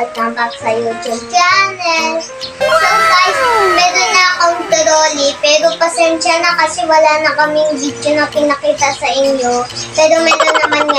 welcome back sa YouTube channel. So guys, meron na akong trolley, pero pasensya na kasi wala na kaming video na pinakita sa inyo. Pero meron naman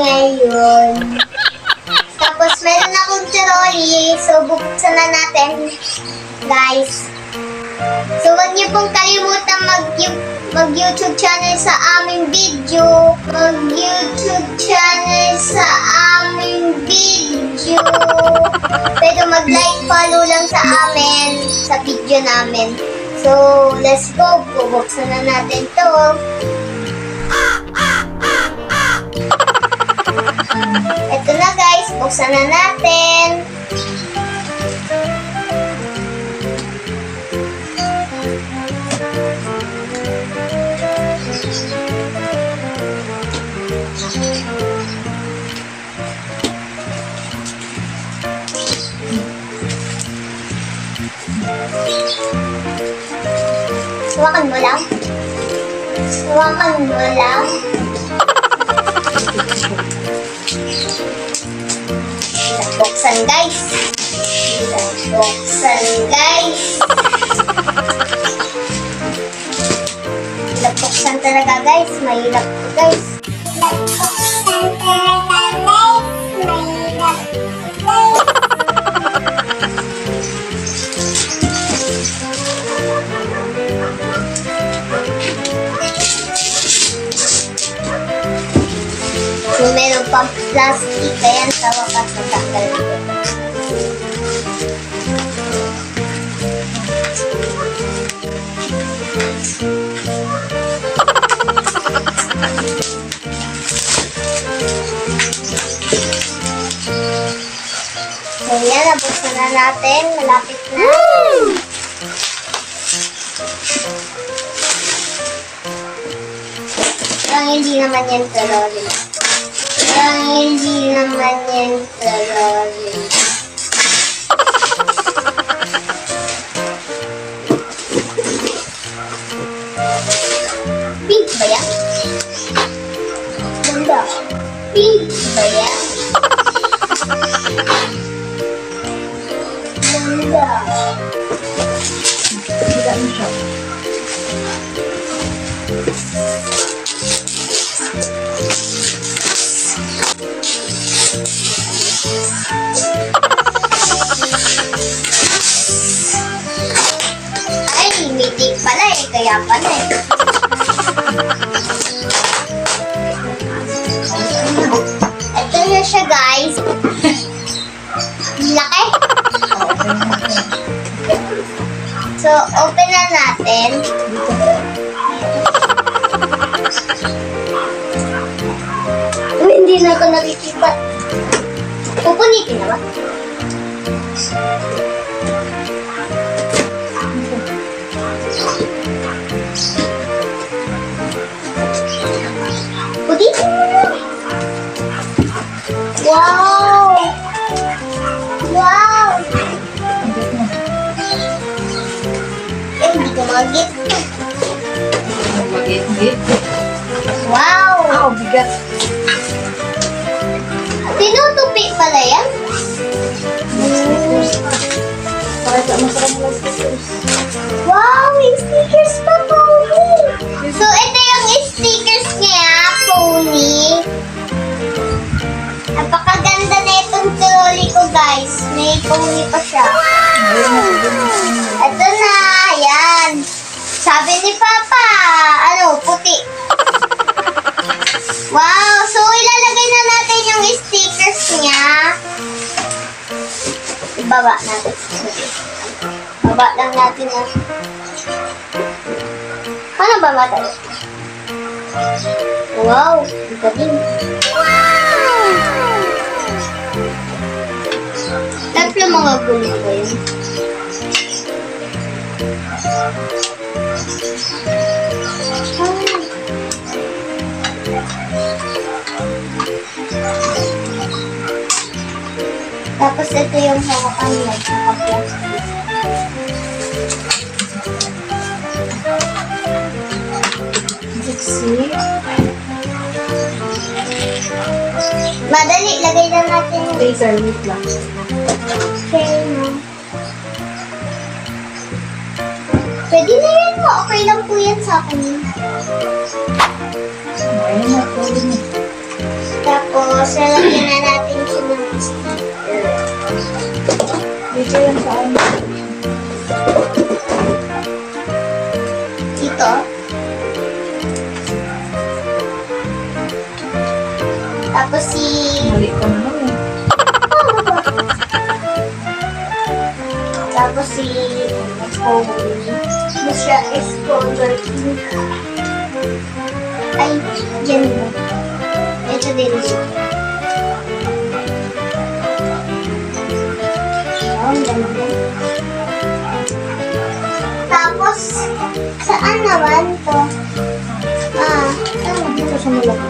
ngayon. Tapos meron akong trolley, so buksan na natin, guys. So huwag niyo pong kalimutan mag-YouTube channel sa aming video. Pero mag-like, follow lang sa amin, sa video namin. So, let's go. Bubuksan na natin to. Ito na guys, buksan na natin. Hawakan mo lang. Buksan guys. Buksan talaga guys. Mahirap to guys. So, meron pang plastic, kaya sa wakas natanggal ko. So, yan, nabuksan na natin. Malapit na. Parang hindi naman yan trolley. Pink ba yan? Ganda. Pink ba yan? Ganda. Ganda siya. Ay, limited pala eh. Kaya pala eh. Ito na siya guys. Laki. So, open na natin. Uy, hindi na ako nakikita. Pupunitin na ba? Punitin mo na. Wow! Eh, hindi ko mag-get. Wow! Ako, bigat. Tinutupi pala yan? Para sa masarap mo stickers. Wow! May stickers pa, Pony! So, ito yung stickers niya, Pony. Napakaganda na itong trolley ko, guys. May Pony pa siya. Ito na! Yan! Sabi ni Papa, puti. Wow! So, ilalagay na natin yung stickers niya. Ibaba natin. Baba lang natin yan. Paano ba matayo? Wow! Ang galing. Wow! Tatlo mga gulo ba yun? Tapos ito yung hawakan niya, naka-plastic. See? Madali, lagay na Lagyan natin yung Later, wait lang. okay, no? Pwede na yan mo. Okay lang po yan sa akin. Ayun na, pwede na. Tapos, lalagyan na natin siya ng sticker. Dito yan sa akin. Dito. Tapos Mali ka naman eh. Tapos ano siya is color pink. Ay, dyan mo. Ito din. Ang ganda. Tapos, saan naman to? Saan? Dito sa malaki.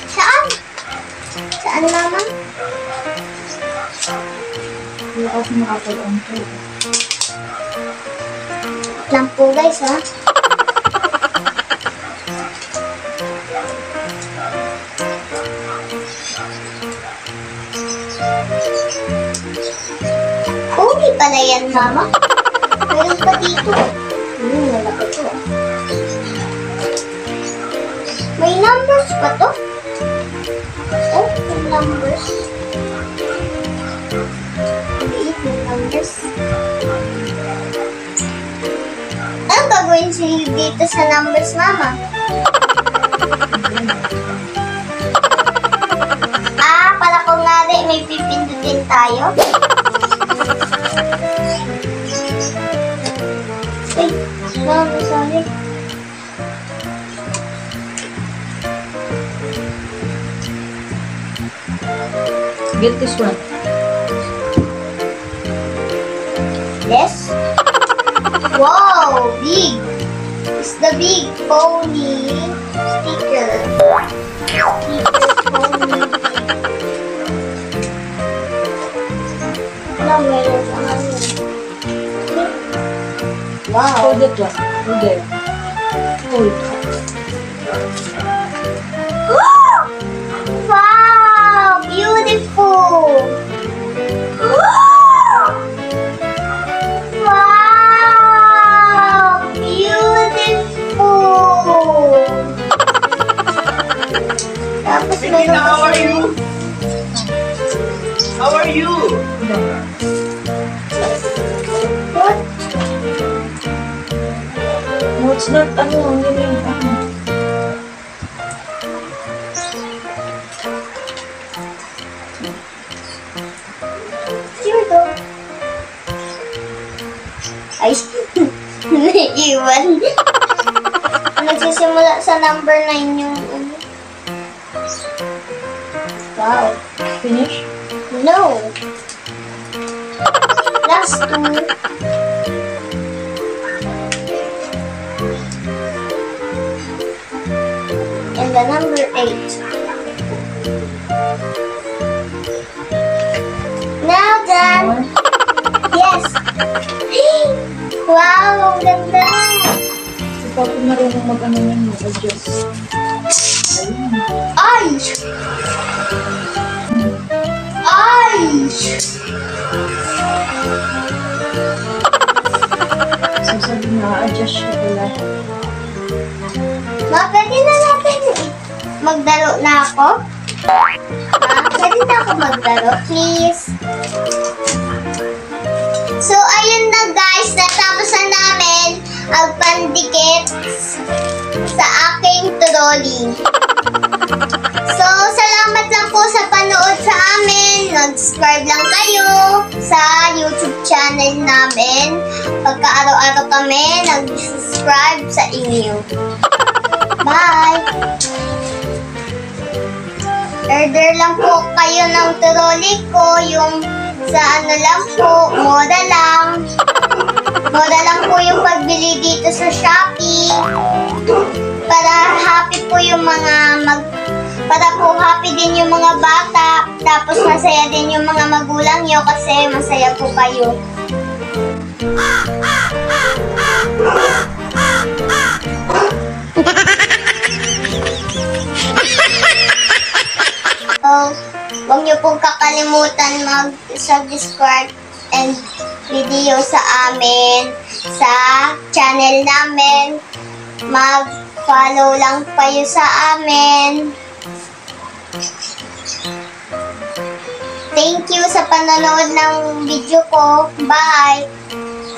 Saan? Saan naman? Hindi ako makapag-on to. Lang po guys, ha? Pony pala yan, mama. Meron pa dito. Malaki to. May numbers pa to? Oh, may numbers. Maliit may numbers. Anong gagawin sa'yo dito sa numbers, mama? Pala kung nga rin, may pipindutin tayo. Ay, mama, sorry. Get this one. Yes? Wow, big. It's the big pony sticker. Sticker pony. Ano, meron pa nga yun. Wow. Hold it one. Hold it. Hold. Wow, beautiful. Wow, beautiful. Tapos meron How are you? How are you? What? No, it's not ano. Yun yung ano. Sure to. Ay, naiiwan. Nagsisimula sa number 9 yung wow. Finish? No. Last two. And the number 8. Now done. One. Yes. Wow, ang ganda. Si Papa marunong mag-ano yan. Mag-adjust. Ayun. Ay! Ay! So sabi na, adjust siya pala. Ma, pwede na natin magdaro na ako? Ma, pwede na ako magdaro, please? So, ayun na guys, natapos na namin ang pandikit sa aking trolley. So, salamat lang po sa panood sa amin. Mag-subscribe lang kayo sa YouTube channel namin. Pagka araw-araw kami nag-subscribe sa inyo. Bye! Order lang po kayo ng trolley ko, yung sa ano lang po, mura lang. Mura lang po yung pagbili dito sa Shopee. Para happy po yung mga para po happy din yung mga bata. Tapos masaya masaya din yung mga magulang nyo kasi masaya po kayo. So, huwag nyo pong kakalimutan mag-subscribe and video sa amin, sa channel namin. Mag-follow lang kayo sa amin. Thank you sa panonood ng video ko. Bye!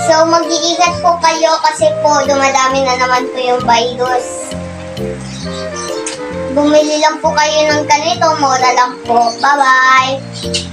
So, mag-iingat po kayo kasi po dumadami na naman po yung virus. Bumili lang po kayo ng ganito, mura lang po. Bye-bye!